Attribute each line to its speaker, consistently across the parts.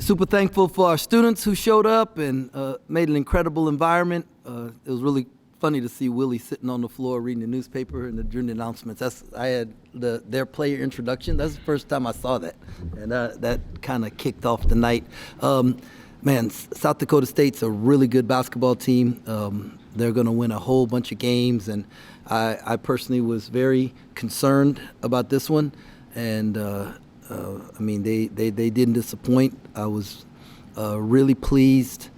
Speaker 1: super thankful for our students who showed up and made an incredible environment. It was really funny to see Willie sitting on the floor reading the newspaper and during the announcements. I had their player introduction. That's the first time I saw that, and that kind of kicked off the night. Man, South Dakota State's a really good basketball team. They're going to win a whole bunch of games, and I personally was very concerned about this one. And I mean, they didn't disappoint. I was really pleased.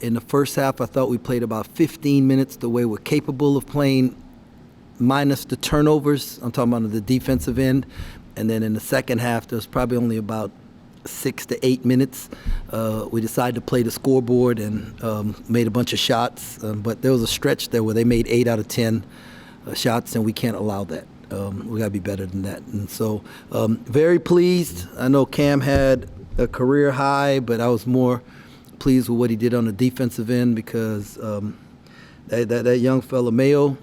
Speaker 1: In the first half, I thought we played about 15 minutes the way we're capable of playing, minus the turnovers. I'm talking about the defensive end. And then in the second half, there was probably only about 6 to 8 minutes. We decided to play the scoreboard and made a bunch of shots. But there was a stretch there where they made 8 out of 10 shots, and we can't allow that. We got to be better than that. And so very pleased. I know Cam had a career high, but I was more pleased with what he did on the defensive end because that young fella, Mayo,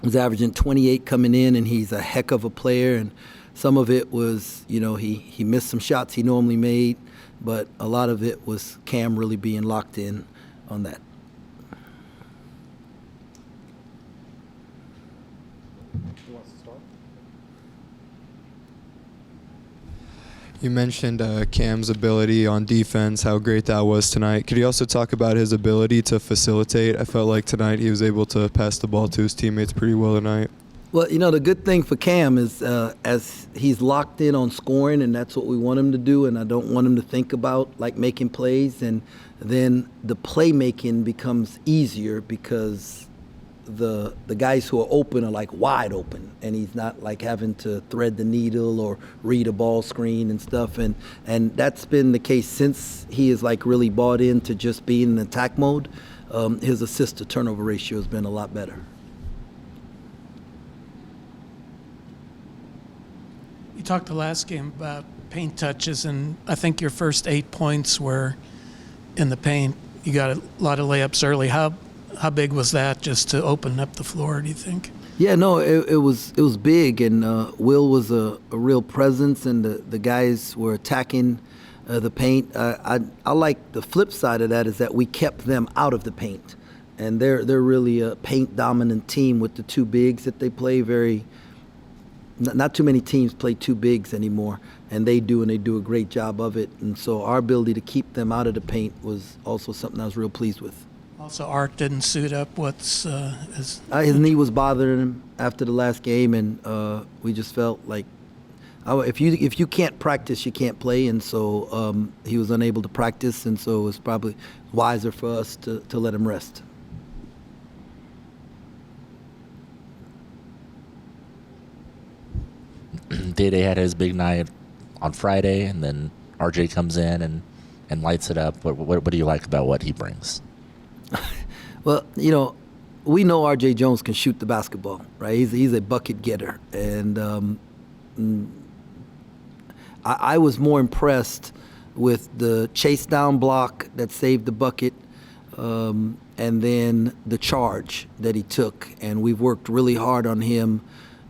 Speaker 1: was averaging 28 coming in, and he's a heck of a player. And some of it was, he missed some shots he normally made, but a lot of it was Cam really being locked in on that.
Speaker 2: You mentioned Cam's ability on defense, how great that was tonight. Could you also talk about his ability to facilitate? I felt like tonight he was able to pass the ball to his teammates pretty well tonight.
Speaker 1: Well, the good thing for Cam is as he's locked in on scoring, and that's what we want him to do, and I don't want him to think about, like, making plays. And then the playmaking becomes easier because the guys who are open are like wide open, and he's not like having to thread the needle or read a ball screen and stuff, and that's been the case since he is like really bought into just being in attack mode. His assist to turnover ratio has been a lot better.
Speaker 3: You talked the last game about paint touches, and I think your first 8 points were in the paint. You got a lot of layups early. How big was that just to open up the floor, do you think?
Speaker 1: Yeah, no, it was big, and Will was a real presence, and the guys were attacking the paint. I like the flip side of that is that we kept them out of the paint, and they're really a paint-dominant team with the two bigs that they play. Not too many teams play two bigs anymore, and they do a great job of it. And so our ability to keep them out of the paint was also something I was real pleased with.
Speaker 3: Also, Art didn't suit up. His
Speaker 1: knee was bothering him after the last game, and we just felt like if you can't practice, you can't play, and so he was unable to practice, and so it was probably wiser for us to let him rest.
Speaker 4: Dede had his big night on Friday, and then RJ comes in and lights it up. What do you like about what he brings?
Speaker 1: Well, we know R.J. Jones can shoot the basketball, right? He's a bucket getter, and I was more impressed with the chase down block that saved the bucket, and then the charge that he took. And we've worked really hard on him,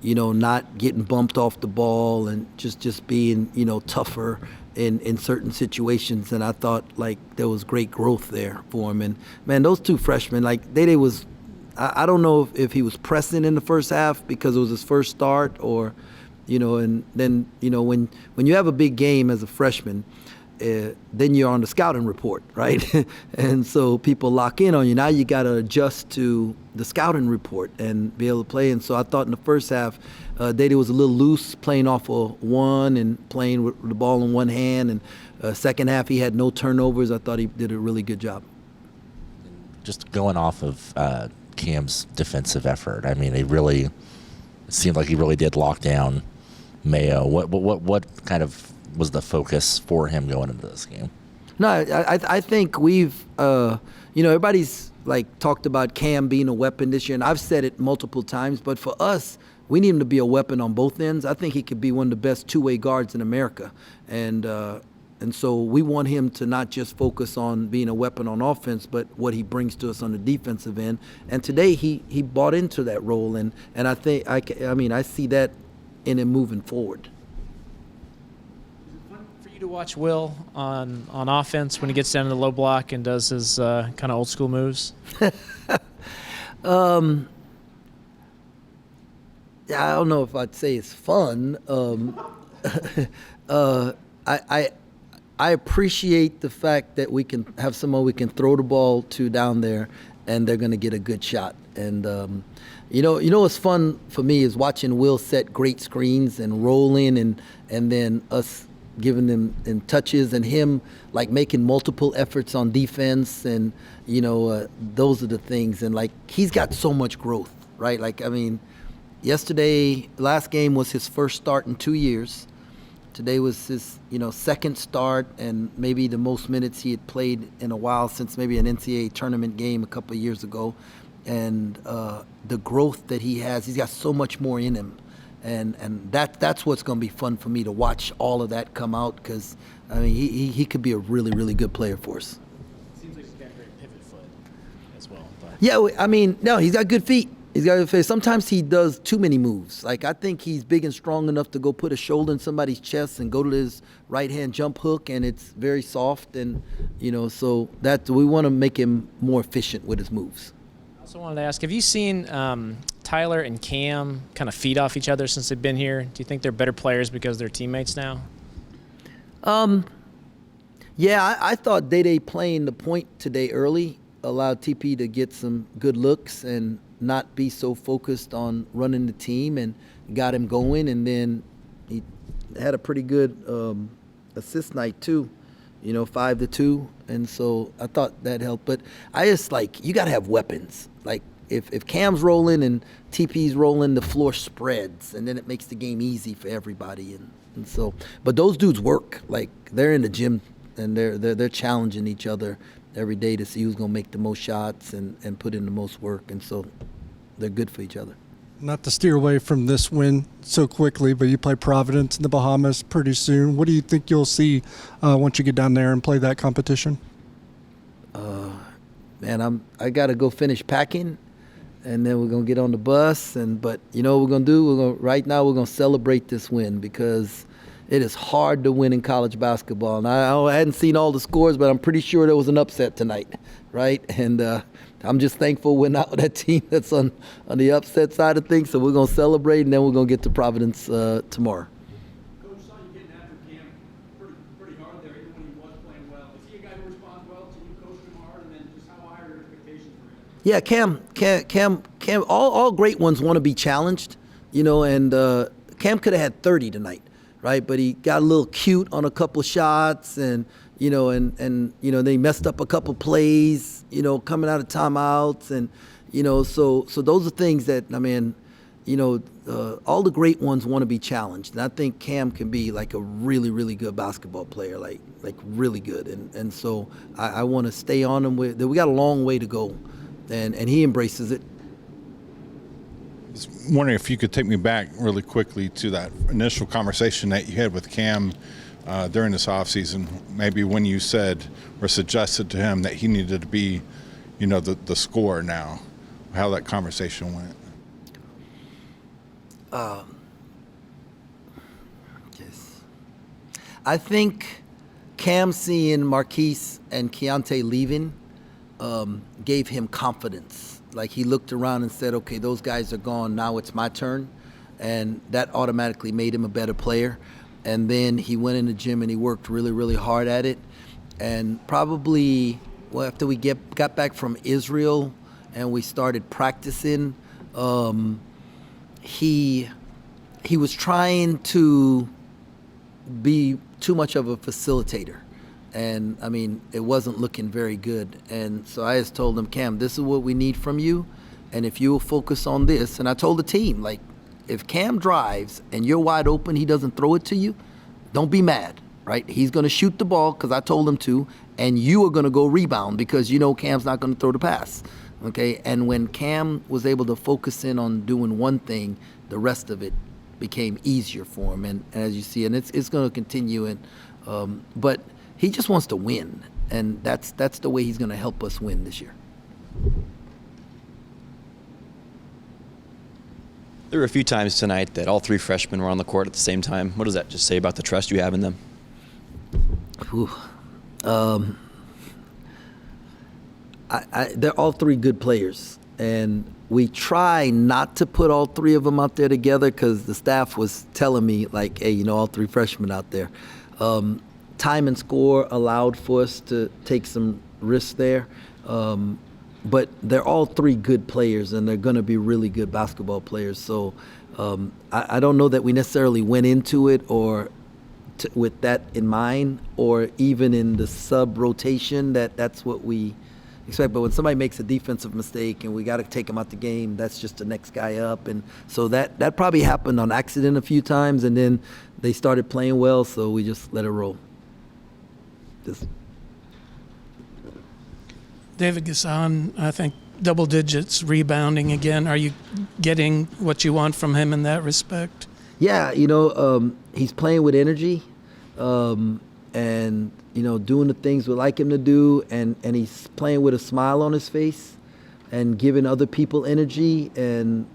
Speaker 1: not getting bumped off the ball and just being, tougher in certain situations, and I thought like there was great growth there for him. And man, those two freshmen, like Dede was, I don't know if he was pressing in the first half because it was his first start, or and then when you have a big game as a freshman, then you're on the scouting report, right? And so people lock in on you. Now you got to adjust to the scouting report and be able to play. And so I thought in the first half, Dede was a little loose, playing off of one and playing with the ball in one hand. And second half, he had no turnovers. I thought he did a really good job.
Speaker 4: Just going off of Cam's defensive effort, I mean, it seemed like he really did lock down Mayo. What kind of was the focus for him going into this game?
Speaker 1: No, I think we've, everybody's like talked about Cam being a weapon this year, and I've said it multiple times, but for us, we need him to be a weapon on both ends. I think he could be one of the best two-way guards in America, and so we want him to not just focus on being a weapon on offense, but what he brings to us on the defensive end. And today he bought into that role, and I think I see that in him moving forward.
Speaker 5: For You to watch Will on offense when he gets down to the low block and does his kind of old school moves?
Speaker 1: Yeah, I don't know if I'd say it's fun. I appreciate the fact that we can have someone we can throw the ball to down there, and they're going to get a good shot. And you know what's fun for me is watching Will set great screens and roll in, and then us giving them in touches, and him like making multiple efforts on defense, and those are the things. And like he's got so much growth, right? Like I mean. Last game was his first start in 2 years. Today was his, second start, and maybe the most minutes he had played in a while since maybe an NCAA tournament game a couple of years ago. And the growth that he has, he's got so much more in him. And that's what's going to be fun for me to watch all of that come out, because, I mean, he could be a really, really good player for us.
Speaker 5: Seems like he's got a great pivot foot as well. But.
Speaker 1: Yeah, I mean, no, he's got good feet. Sometimes he does too many moves. Like I think he's big and strong enough to go put a shoulder in somebody's chest and go to his right hand jump hook, and it's very soft, and so that we want to make him more efficient with his moves.
Speaker 5: I also wanted to ask, have you seen Tyler and Cam kind of feed off each other since they've been here? Do you think they're better players because they're teammates now?
Speaker 1: Yeah, I thought Day playing the point today early allowed TP to get some good looks and not be so focused on running the team, and got him going. And then he had a pretty good assist night too, 5-2. And so I thought that helped. But I just you got to have weapons. Like if Cam's rolling and TP's rolling, the floor spreads, and then it makes the game easy for everybody. And so, but those dudes work. Like they're in the gym, and they're challenging each other every day to see who's going to make the most shots and put in the most work. And so they're good for each other.
Speaker 6: Not to steer away from this win so quickly, but you play Providence in the Bahamas pretty soon. What do you think you'll see once you get down there and play that competition?
Speaker 1: Man, I got to go finish packing, and then we're going to get on the bus. But you know what we're going to do? Right now we're going to celebrate this win, because it is hard to win in college basketball. And I hadn't seen all the scores, but I'm pretty sure there was an upset tonight, right? And I'm just thankful we're not that team that's on the upset side of things. So we're going to celebrate, and then we're going to get to Providence tomorrow.
Speaker 7: Coach, saw you getting after Cam pretty hard there, even when he was playing well. Is he a guy who responds well to you coaching him hard, and then just how high are your expectations for him?
Speaker 1: Yeah, Cam, all great ones want to be challenged, and Cam could have had 30 tonight. Right, but he got a little cute on a couple shots, and they messed up a couple plays, coming out of timeouts, and so those are things that all the great ones want to be challenged, and I think Cam can be like a really, really good basketball player, like really good, and so I want to stay on him. We got a long way to go, and he embraces it.
Speaker 8: I was wondering if you could take me back really quickly to that initial conversation that you had with Cam during this offseason, maybe when you said or suggested to him that he needed to be, the scorer now, how that conversation went.
Speaker 1: Yes. I think Cam seeing Marquise and Keontae leaving gave him confidence. Like he looked around and said, okay, those guys are gone, now it's my turn. And that automatically made him a better player. And then he went in the gym and he worked really, really hard at it. And probably, after we got back from Israel and we started practicing, he was trying to be too much of a facilitator. And, it wasn't looking very good. And so I just told him, Cam, this is what we need from you. And if you will focus on this. And I told the team, if Cam drives and you're wide open, he doesn't throw it to you, don't be mad, right? He's going to shoot the ball because I told him to. And you are going to go rebound because Cam's not going to throw the pass. Okay? And when Cam was able to focus in on doing one thing, the rest of it became easier for him. And as you see, and it's going to continue. And but he just wants to win, and that's the way he's going to help us win this year.
Speaker 9: There were a few times tonight that all three freshmen were on the court at the same time. What does that just say about the trust you have in them?
Speaker 1: Whew. They're all three good players, and we try not to put all three of them out there together because the staff was telling me, like, hey, all three freshmen out there. Time and score allowed for us to take some risks there, but they're all three good players, and they're going to be really good basketball players. So I don't know that we necessarily went into it with that in mind, or even in the sub-rotation that's what we expect. But when somebody makes a defensive mistake and we got to take them out the game, that's just the next guy up. And so that probably happened on accident a few times, and then they started playing well, so we just let it roll.
Speaker 3: David Gasson, I think double digits rebounding again. Are you getting what you want from him in that respect?
Speaker 1: Yeah, he's playing with energy, and doing the things we like him to do, and he's playing with a smile on his face, and giving other people energy. And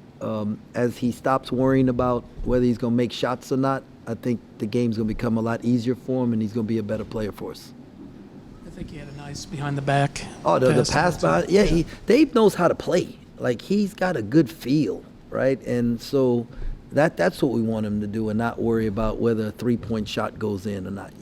Speaker 1: as he stops worrying about whether he's going to make shots or not, I think the game's going to become a lot easier for him, and he's going to be a better player for us.
Speaker 3: I think he had a nice behind the back.
Speaker 1: Oh, the pass behind. Yeah, Dave knows how to play. Like, he's got a good feel, right? And so that's what we want him to do, and not worry about whether a 3-point shot goes in or not,